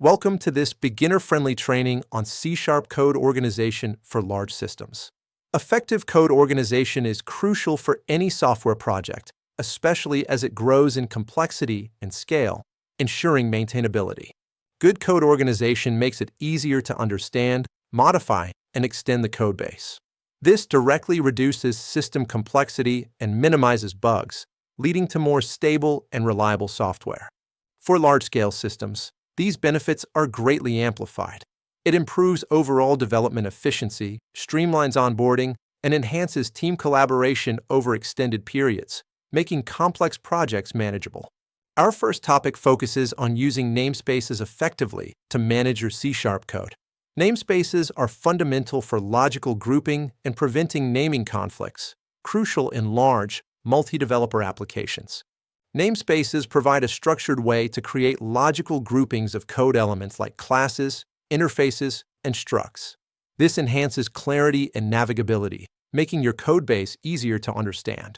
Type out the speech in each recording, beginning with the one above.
Welcome to this beginner-friendly training on C# code organization for large systems. Effective code organization is crucial for any software project, especially as it grows in complexity and scale, ensuring maintainability. Good code organization makes it easier to understand, modify, and extend the codebase. This directly reduces system complexity and minimizes bugs, leading to more stable and reliable software. For large-scale systems, these benefits are greatly amplified. It improves overall development efficiency, streamlines onboarding, and enhances team collaboration over extended periods, making complex projects manageable. Our first topic focuses on using namespaces effectively to manage your C# code. Namespaces are fundamental for logical grouping and preventing naming conflicts, crucial in large, multi-developer applications. Namespaces provide a structured way to create logical groupings of code elements like classes, interfaces, and structs. This enhances clarity and navigability, making your codebase easier to understand.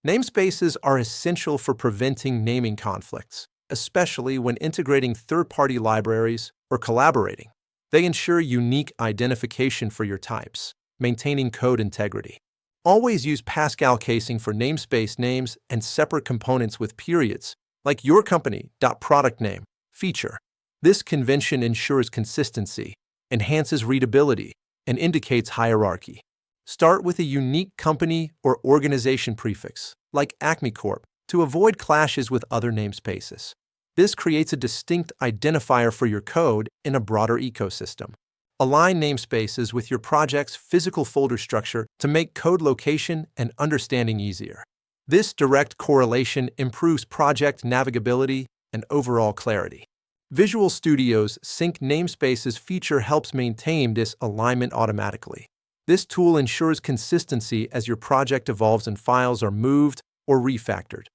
Namespaces are essential for preventing naming conflicts, especially when integrating third-party libraries or collaborating. They ensure unique identification for your types, maintaining code integrity. Always use Pascal casing for namespace names and separate components with periods, like yourcompany.productname feature. This convention ensures consistency, enhances readability, and indicates hierarchy. Start with a unique company or organization prefix, like Acme Corp, to avoid clashes with other namespaces. This creates a distinct identifier for your code in a broader ecosystem. Align namespaces with your project's physical folder structure to make code location and understanding easier. This direct correlation improves project navigability and overall clarity. Visual Studio's Sync Namespaces feature helps maintain this alignment automatically. This tool ensures consistency as your project evolves and files are moved or refactored.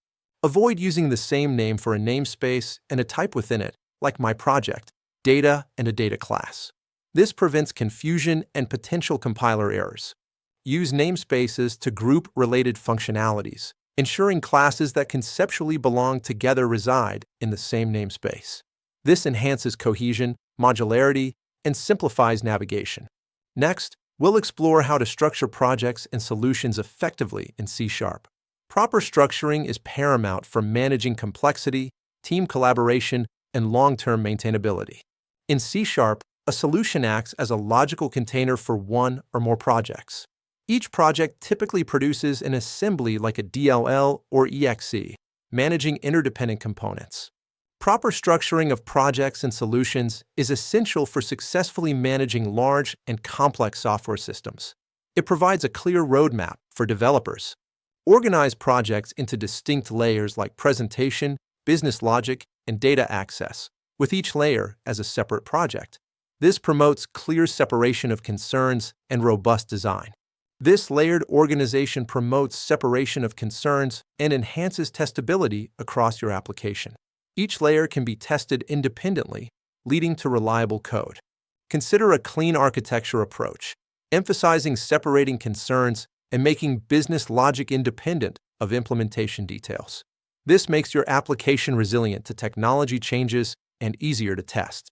Avoid using the same name for a namespace and a type within it, like My Project, Data, and a data class. This prevents confusion and potential compiler errors. Use namespaces to group related functionalities, ensuring classes that conceptually belong together reside in the same namespace. This enhances cohesion, modularity, and simplifies navigation. Next, we'll explore how to structure projects and solutions effectively in C#. Proper structuring is paramount for managing complexity, team collaboration, and long-term maintainability. In C#, a solution acts as a logical container for one or more projects. Each project typically produces an assembly like a DLL or EXE, managing interdependent components. Proper structuring of projects and solutions is essential for successfully managing large and complex software systems. It provides a clear roadmap for developers. Organize projects into distinct layers like presentation, business logic, and data access, with each layer as a separate project. This promotes clear separation of concerns and robust design. This layered organization promotes separation of concerns and enhances testability across your application. Each layer can be tested independently, leading to reliable code. Consider a clean architecture approach, emphasizing separating concerns and making business logic independent of implementation details. This makes your application resilient to technology changes and easier to test.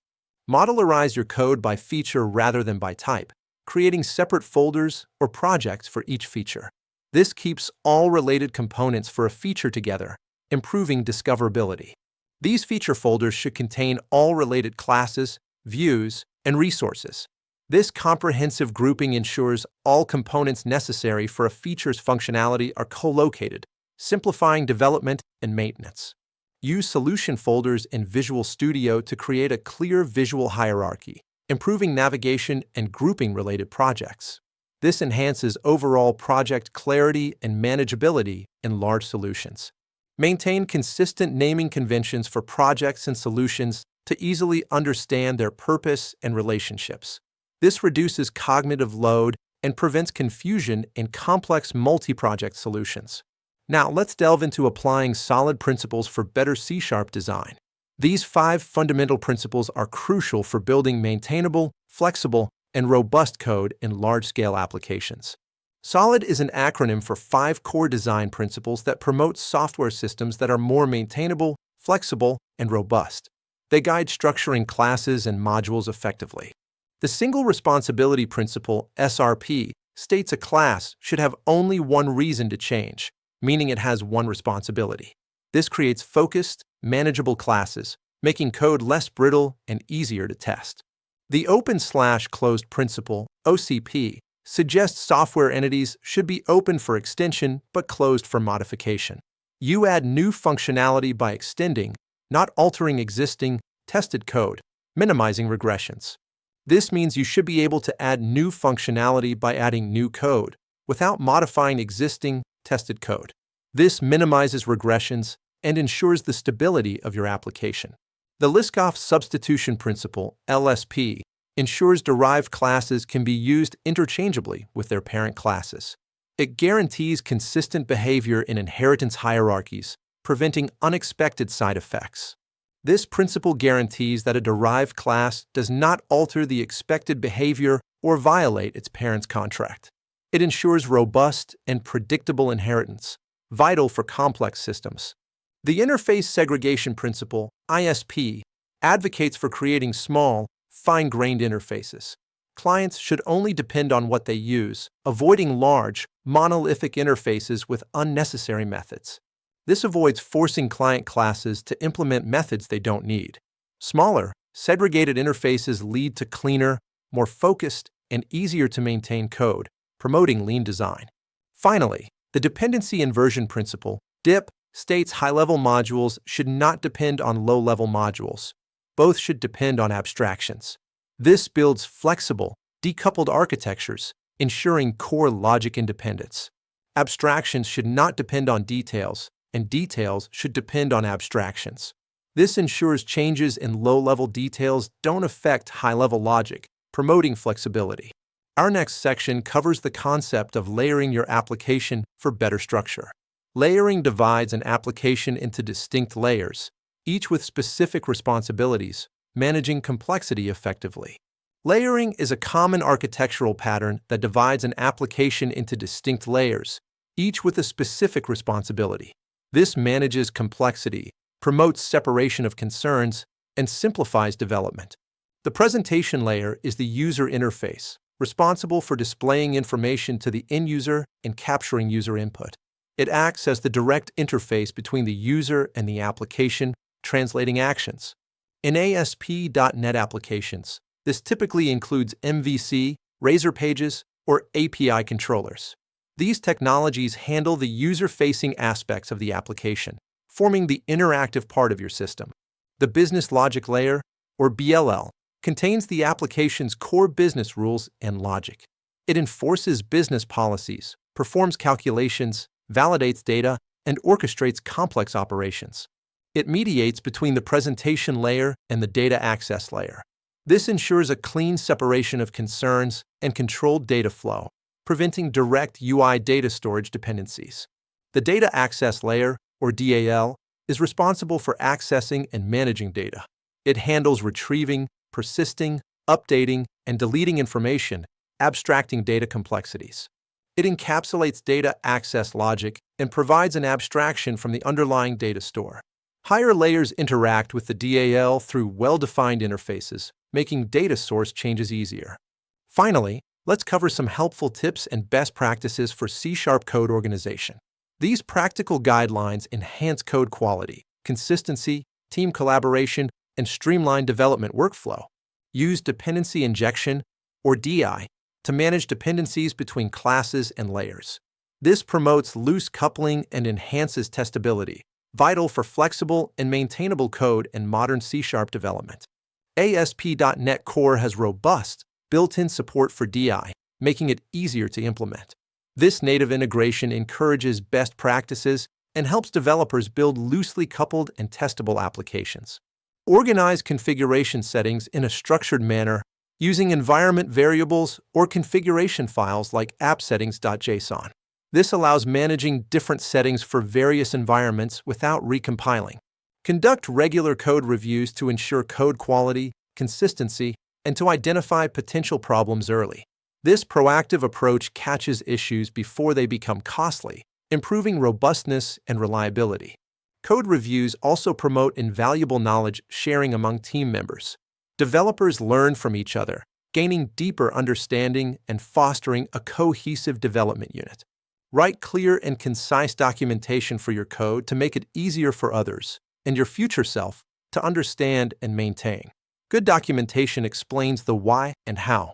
Modularize your code by feature rather than by type, creating separate folders or projects for each feature. This keeps all related components for a feature together, improving discoverability. These feature folders should contain all related classes, views, and resources. This comprehensive grouping ensures all components necessary for a feature's functionality are co-located, simplifying development and maintenance. Use solution folders in Visual Studio to create a clear visual hierarchy, improving navigation and grouping related projects. This enhances overall project clarity and manageability in large solutions. Maintain consistent naming conventions for projects and solutions to easily understand their purpose and relationships. This reduces cognitive load and prevents confusion in complex multi-project solutions. Now, let's delve into applying solid principles for better C# design. These 5 fundamental principles are crucial for building maintainable, flexible, and robust code in large-scale applications. SOLID is an acronym for 5 core design principles that promote software systems that are more maintainable, flexible, and robust. They guide structuring classes and modules effectively. The Single Responsibility Principle, SRP, states a class should have only one reason to change, meaning it has one responsibility. This creates focused, manageable classes, making code less brittle and easier to test. The Open/Closed Principle, OCP, suggests software entities should be open for extension but closed for modification. You add new functionality by extending, not altering existing, tested code, minimizing regressions. This means you should be able to add new functionality by adding new code, without modifying existing, tested code. This minimizes regressions and ensures the stability of your application. The Liskov Substitution Principle, LSP, ensures derived classes can be used interchangeably with their parent classes. It guarantees consistent behavior in inheritance hierarchies, preventing unexpected side effects. This principle guarantees that a derived class does not alter the expected behavior or violate its parent's contract. It ensures robust and predictable inheritance, vital for complex systems. The Interface Segregation Principle, ISP, advocates for creating small, fine-grained interfaces. Clients should only depend on what they use, avoiding large, monolithic interfaces with unnecessary methods. This avoids forcing client classes to implement methods they don't need. Smaller, segregated interfaces lead to cleaner, more focused, and easier to maintain code, promoting lean design. Finally, the Dependency Inversion Principle, DIP, states high-level modules should not depend on low-level modules. Both should depend on abstractions. This builds flexible, decoupled architectures, ensuring core logic independence. Abstractions should not depend on details, and details should depend on abstractions. This ensures changes in low-level details don't affect high-level logic, promoting flexibility. Our next section covers the concept of layering your application for better structure. Layering divides an application into distinct layers, each with specific responsibilities, managing complexity effectively. Layering is a common architectural pattern that divides an application into distinct layers, each with a specific responsibility. This manages complexity, promotes separation of concerns, and simplifies development. The presentation layer is the user interface, responsible for displaying information to the end user and capturing user input. It acts as the direct interface between the user and the application, translating actions. In ASP.NET applications, this typically includes MVC, Razor Pages, or API controllers. These technologies handle the user-facing aspects of the application, forming the interactive part of your system. The business logic layer, or BLL, contains the application's core business rules and logic. It enforces business policies, performs calculations, validates data, and orchestrates complex operations. It mediates between the presentation layer and the data access layer. This ensures a clean separation of concerns and controlled data flow, preventing direct UI data storage dependencies. The data access layer, or DAL, is responsible for accessing and managing data. It handles retrieving, persisting, updating, and deleting information, abstracting data complexities. It encapsulates data access logic and provides an abstraction from the underlying data store. Higher layers interact with the DAL through well-defined interfaces, making data source changes easier. Finally, let's cover some helpful tips and best practices for C# code organization. These practical guidelines enhance code quality, consistency, team collaboration, and streamlined development workflow. Use dependency injection, or DI, to manage dependencies between classes and layers. This promotes loose coupling and enhances testability, vital for flexible and maintainable code in modern C# development. ASP.NET Core has robust, built-in support for DI, making it easier to implement. This native integration encourages best practices and helps developers build loosely coupled and testable applications. Organize configuration settings in a structured manner using environment variables or configuration files like appsettings.json. This allows managing different settings for various environments without recompiling. Conduct regular code reviews to ensure code quality, consistency, and to identify potential problems early. This proactive approach catches issues before they become costly, improving robustness and reliability. Code reviews also promote invaluable knowledge sharing among team members. Developers learn from each other, gaining deeper understanding and fostering a cohesive development unit. Write clear and concise documentation for your code to make it easier for others and your future self to understand and maintain. Good documentation explains the why and how.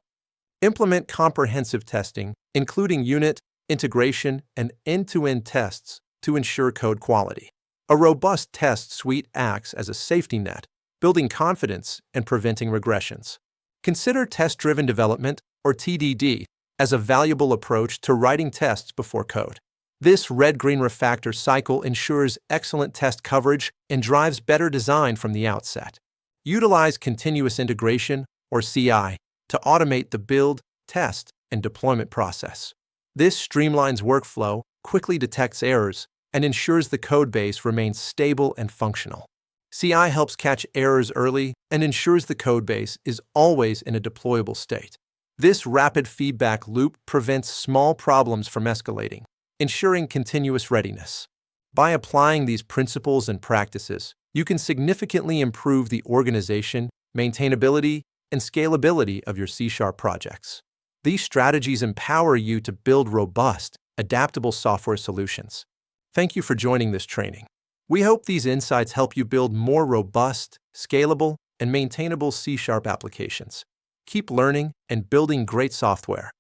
Implement comprehensive testing, including unit, integration, and end-to-end tests to ensure code quality. A robust test suite acts as a safety net, building confidence and preventing regressions. Consider test-driven development, or TDD, as a valuable approach to writing tests before code. This red-green refactor cycle ensures excellent test coverage and drives better design from the outset. Utilize continuous integration, or CI, to automate the build, test, and deployment process. This streamlines workflow, quickly detects errors, and ensures the codebase remains stable and functional. CI helps catch errors early and ensures the codebase is always in a deployable state. This rapid feedback loop prevents small problems from escalating, ensuring continuous readiness. By applying these principles and practices, you can significantly improve the organization, maintainability, and scalability of your C# projects. These strategies empower you to build robust, adaptable software solutions. Thank you for joining this training. We hope these insights help you build more robust, scalable, and maintainable C# applications. Keep learning and building great software.